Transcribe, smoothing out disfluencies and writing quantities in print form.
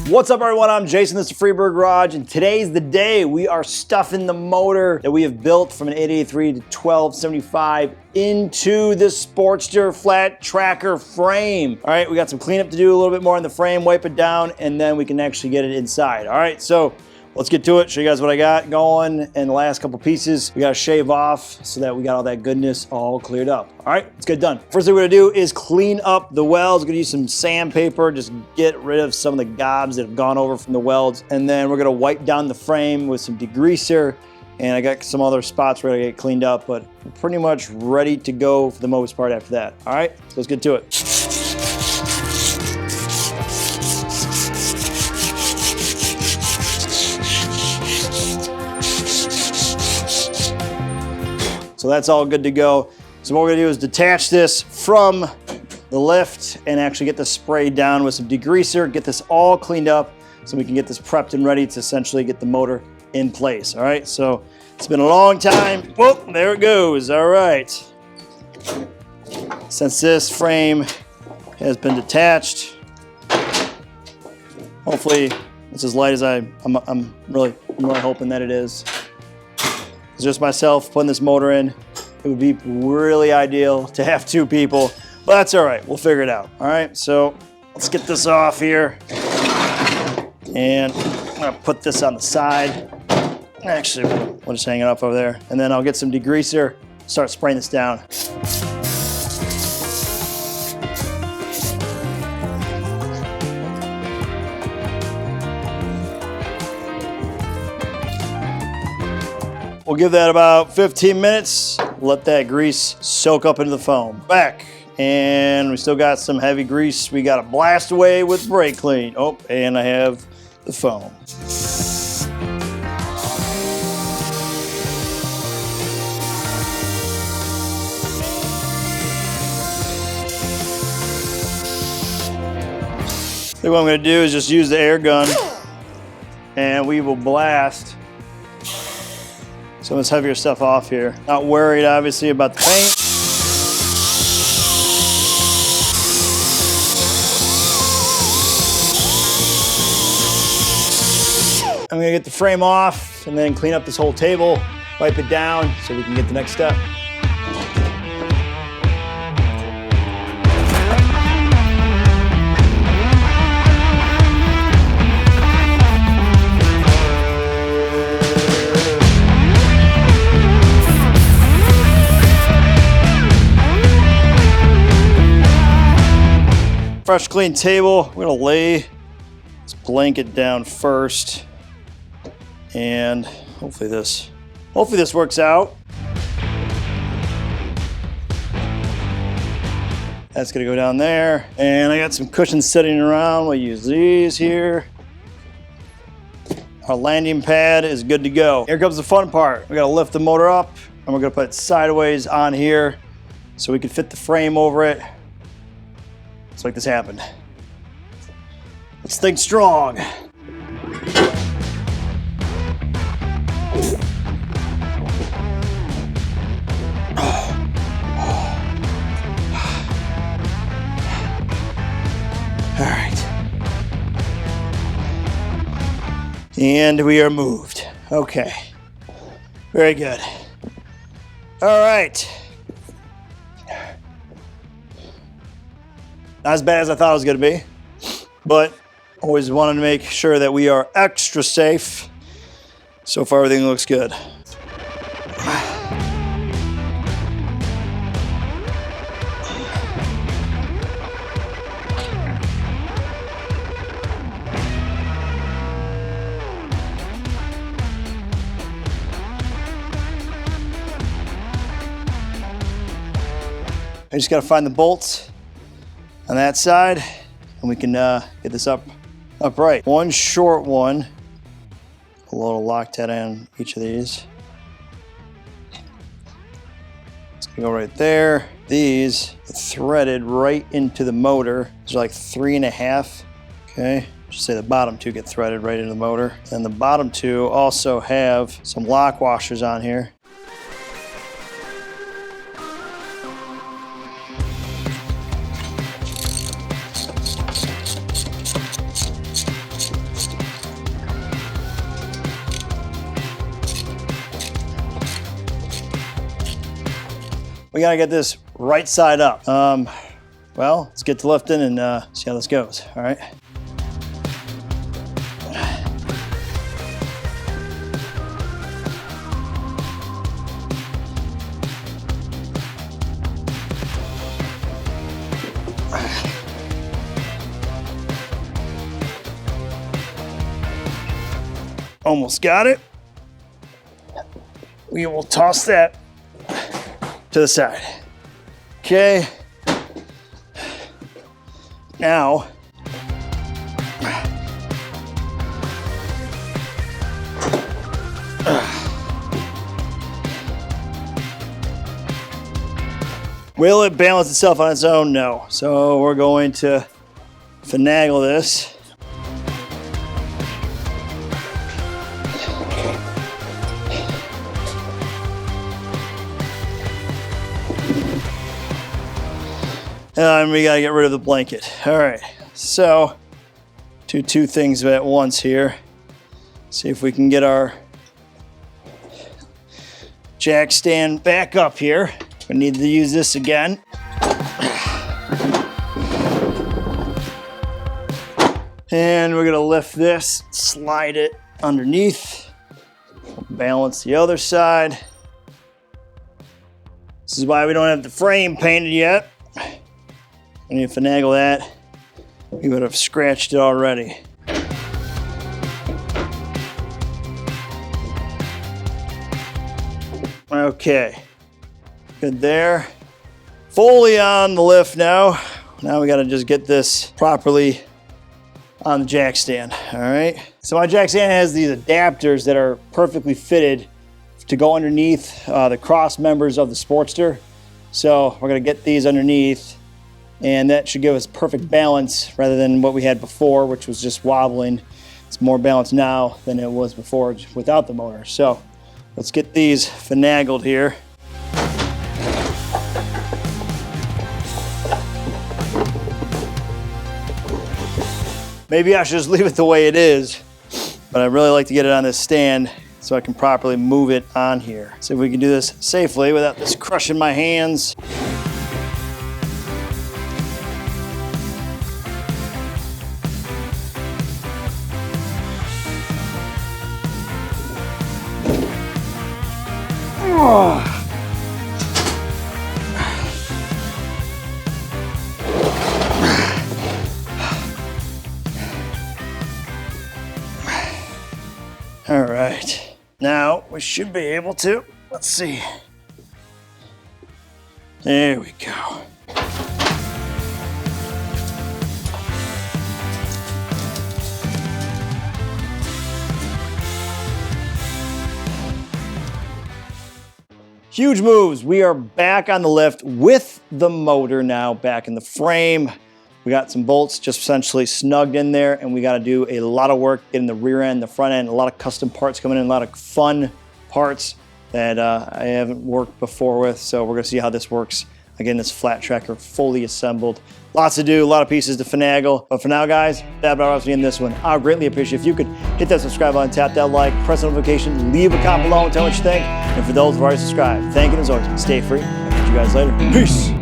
What's up everyone, I'm Jason, this is Freeberg Garage, and today's the day we are stuffing the motor that we have built from an 883 to 1275 into the Sportster flat tracker frame. All right, we got some cleanup to do, a little bit more on the frame, wipe it down, and then we can actually get it inside. All right, so let's get to it, show you guys what I got going, and the last couple pieces we gotta shave off so that we got all that goodness all cleared up. All right, let's get it done. First thing we're gonna do is clean up the welds. We're gonna use some sandpaper, just get rid of some of the gobs that have gone over from the welds, and then we're gonna wipe down the frame with some degreaser, and I got some other spots where I get cleaned up, but we're pretty much ready to go for the most part after that. All right, so let's get to it. So that's all good to go. So what we're gonna do is detach this from the lift and actually get this sprayed down with some degreaser, get this all cleaned up so we can get this prepped and ready to essentially get the motor in place, all right? So it's been a long time. Whoop, there it goes, all right. Since this frame has been detached, hopefully it's as light as I'm really hoping that it is. It's just myself putting this motor in. It would be really ideal to have two people, but that's all right. We'll figure it out. All right, so let's get this off here. And I'm gonna put this on the side. Actually, we'll just hang it up over there. And then I'll get some degreaser, start spraying this down. We'll give that about 15 minutes. Let that grease soak up into the foam. Back, and we still got some heavy grease we gotta blast away with brake clean. Oh, and I have the foam. So what I'm gonna do is just use the air gun, and we will blast some of this heavier stuff off here. Not worried, obviously, about the paint. I'm gonna get the frame off and then clean up this whole table, wipe it down so we can get the next step. Fresh clean table. We're gonna lay this blanket down first, and hopefully this works out. That's gonna go down there, and I got some cushions sitting around. We'll use these here. Our landing pad is good to go. Here comes the fun part. We gotta lift the motor up, and we're gonna put it sideways on here so we can fit the frame over it. Let's make this happen. Let's think strong. All right. And we are moved. Okay. Very good. All right. Not as bad as I thought it was gonna be, but always wanted to make sure that we are extra safe. So far, everything looks good. I just gotta find the bolts on that side, and we can get this upright. One short one, a little Loctite on each of these. It's gonna go right there. These threaded right into the motor. These are like 3.5. Okay, just say the bottom two get threaded right into the motor, and the bottom two also have some lock washers on here. we gotta get this right side up. Well, let's get to lifting and see how this goes, all right? Almost got it. We will toss that to the side. Okay. Now, will it balance itself on its own? No. So we're going to finagle this. And we gotta get rid of the blanket. All right, so do two things at once here. See if we can get our jack stand back up here. We need to use this again. And we're gonna lift this, slide it underneath, balance the other side. This is why we don't have the frame painted yet. We need to finagle that. We would have scratched it already. Okay, good there. Fully on the lift now. Now we gotta just get this properly on the jack stand, all right? So my jack stand has these adapters that are perfectly fitted to go underneath the cross members of the Sportster. So we're gonna get these underneath, and that should give us perfect balance rather than what we had before, which was just wobbling. It's more balanced now than it was before without the motor. So let's get these finagled here. Maybe I should just leave it the way it is, but I really like to get it on this stand so I can properly move it on here. See if we can do this safely without this crushing my hands. All right, now we should be able to, let's see. There we go. Huge moves. We are back on the lift with the motor now back in the frame. We got some bolts just essentially snugged in there, and we got to do a lot of work getting the rear end, the front end, a lot of custom parts coming in, a lot of fun parts that I haven't worked before with. So we're gonna see how this works. Again, this flat tracker fully assembled. Lots to do, a lot of pieces to finagle. But for now, guys, that about us in this one. I would greatly appreciate if you could hit that subscribe button, tap that like, press the notification, leave a comment below and tell me what you think. And for those who already subscribed, thank you as always. Stay free. I'll catch you guys later. Peace.